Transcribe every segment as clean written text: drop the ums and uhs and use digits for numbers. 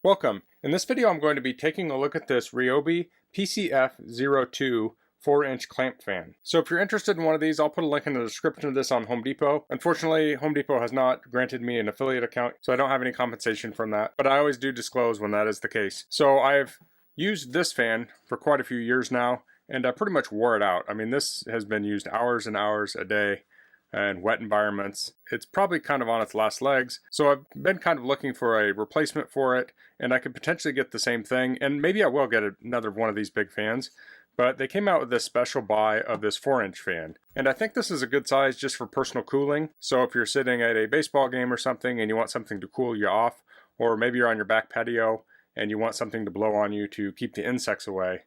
Welcome. In this video I'm going to be taking a look at this Ryobi PCF02 4-inch clamp fan. So if you're interested in one of these, I'll put a link in the description of this on Home Depot. Unfortunately, Home Depot has not granted me an affiliate account, so I don't have any compensation from that, but I always do disclose when that is the case. So I've used this fan for quite a few years now, and I pretty much wore it out. I mean, this has been used hours and hours a day and wet environments. It's probably kind of on its last legs, so I've been kind of looking for a replacement for it, and I could potentially get the same thing, and maybe I will get another one of these big fans. But they came out with this special buy of this 4-inch fan, and I think this is a good size just for personal cooling. So if you're sitting at a baseball game or something and you want something to cool you off, or maybe you're on your back patio and you want something to blow on you to keep the insects away,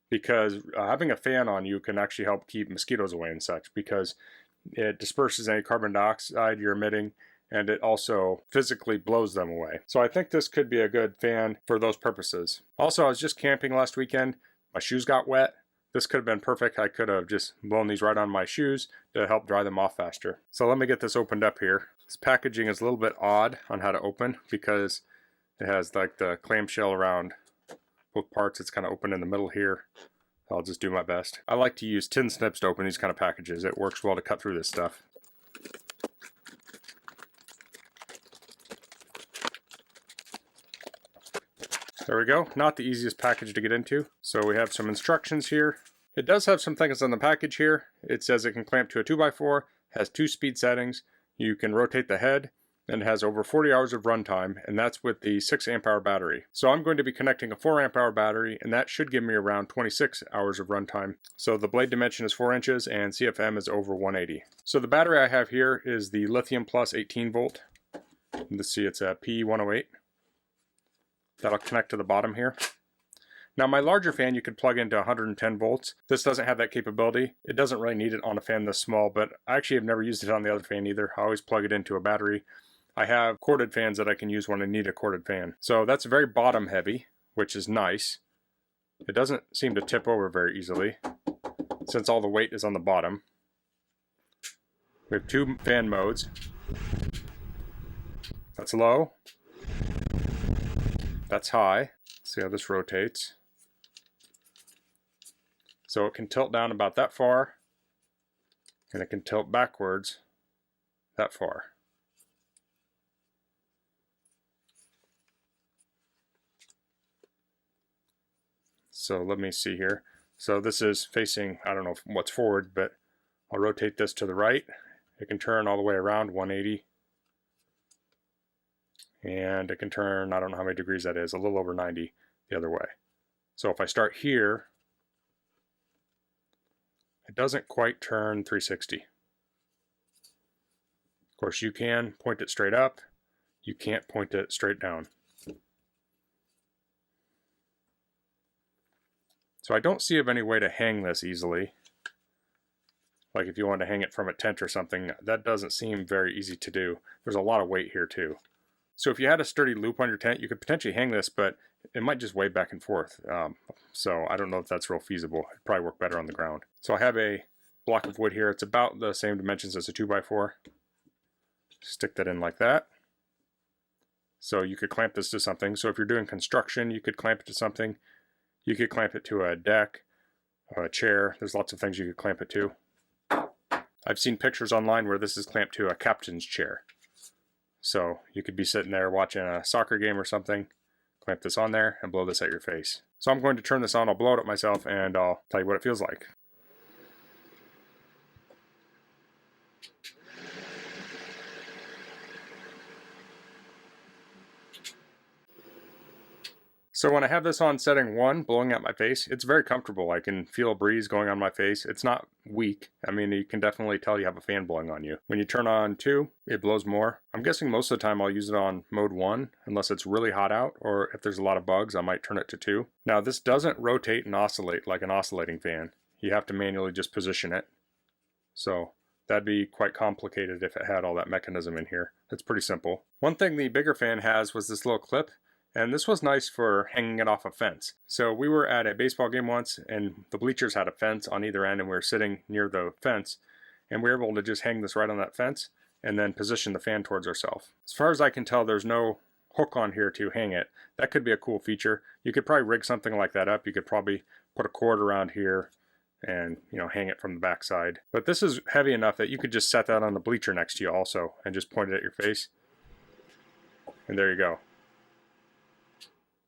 because having a fan on you can actually help keep mosquitoes away and such, because it disperses any carbon dioxide you're emitting, and it also physically blows them away. So I think this could be a good fan for those purposes. Also, I was just camping last weekend. My shoes got wet. This could have been perfect. I could have just blown these right on my shoes to help dry them off faster. So let me get this opened up here. This packaging is a little bit odd on how to open because it has like the clamshell around both parts. It's kind of open in the middle here. I'll just do my best. I like to use tin snips to open these kind of packages. It works well to cut through this stuff. There we go. Not the easiest package to get into. So we have some instructions here. It does have some things on the package here. It says it can clamp to a 2x4, has 2 speed settings. You can rotate the head, and it has over 40 hours of runtime, and that's with the 6 amp hour battery. So I'm going to be connecting a 4 amp hour battery, and that should give me around 26 hours of runtime. So the blade dimension is 4 inches, and CFM is over 180. So the battery I have here is the Lithium Plus 18 volt. Let's see, it's a P108. That'll connect to the bottom here. Now my larger fan you could plug into 110 volts. This doesn't have that capability. It doesn't really need it on a fan this small, but I actually have never used it on the other fan either. I always plug it into a battery. I have corded fans that I can use when I need a corded fan. So that's very bottom heavy, which is nice. It doesn't seem to tip over very easily since all the weight is on the bottom. We have 2 fan modes. That's low. That's high. See how this rotates. So it can tilt down about that far, and it can tilt backwards that far. So let me see here. So this is facing, I don't know what's forward, but I'll rotate this to the right. It can turn all the way around 180. And it can turn, I don't know how many degrees that is, a little over 90 the other way. So if I start here, it doesn't quite turn 360. Of course, you can point it straight up. You can't point it straight down. So I don't see of any way to hang this easily. Like if you want to hang it from a tent or something, that doesn't seem very easy to do. There's a lot of weight here too. So if you had a sturdy loop on your tent, you could potentially hang this, but it might just wave back and forth. So I don't know if that's real feasible. It'd probably work better on the ground. So I have a block of wood here. It's about the same dimensions as a 2x4. Stick that in like that. So you could clamp this to something. So if you're doing construction, you could clamp it to something. You could clamp it to a deck, a chair. There's lots of things you could clamp it to. I've seen pictures online where this is clamped to a captain's chair. So you could be sitting there watching a soccer game or something, clamp this on there, and blow this at your face. So I'm going to turn this on, I'll blow it up myself, and I'll tell you what it feels like. So when I have this on setting 1, blowing at my face, it's very comfortable. I can feel a breeze going on my face. It's not weak. I mean, you can definitely tell you have a fan blowing on you. When you turn on 2, it blows more. I'm guessing most of the time I'll use it on mode 1, unless it's really hot out, or if there's a lot of bugs, I might turn it to 2. Now this doesn't rotate and oscillate like an oscillating fan. You have to manually just position it. So that'd be quite complicated if it had all that mechanism in here. It's pretty simple. One thing the bigger fan has was this little clip. And this was nice for hanging it off a fence. So we were at a baseball game once, and the bleachers had a fence on either end, and we were sitting near the fence, and we were able to just hang this right on that fence and then position the fan towards ourselves. As far as I can tell, there's no hook on here to hang it. That could be a cool feature. You could probably rig something like that up. You could probably put a cord around here and, you know, hang it from the back side. But this is heavy enough that you could just set that on the bleacher next to you also and just point it at your face. And there you go.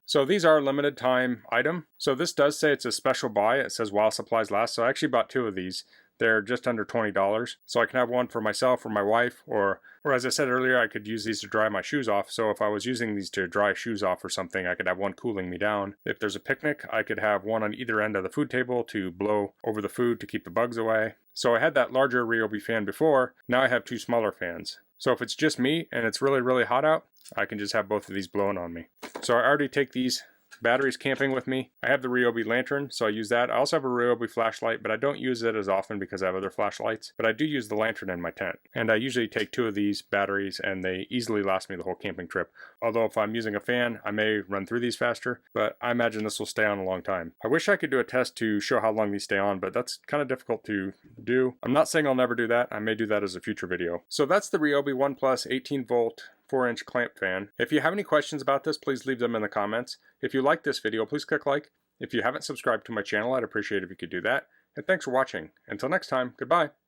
So these are a limited time item. So this does say it's a special buy. It says while supplies last. So I actually bought 2 of these. They're just under $20. So I can have one for myself or my wife, or as I said earlier, I could use these to dry my shoes off. So if I was using these to dry shoes off or something, I could have one cooling me down. If there's a picnic, I could have one on either end of the food table to blow over the food to keep the bugs away. So I had that larger Ryobi fan before. Now I have 2 smaller fans. So if it's just me and it's really, really hot out, I can just have both of these blowing on me. So I already take these batteries camping with me. I have the Ryobi lantern, so I use that. I also have a Ryobi flashlight, but I don't use it as often because I have other flashlights. But I do use the lantern in my tent. And I usually take 2 of these batteries and they easily last me the whole camping trip. Although if I'm using a fan, I may run through these faster, but I imagine this will stay on a long time. I wish I could do a test to show how long these stay on, but that's kind of difficult to do. I'm not saying I'll never do that. I may do that as a future video. So that's the Ryobi One Plus 18 volt 4-inch clamp fan. If you have any questions about this, please leave them in the comments. If you like this video, please click like. If you haven't subscribed to my channel, I'd appreciate it if you could do that. And thanks for watching. Until next time, goodbye.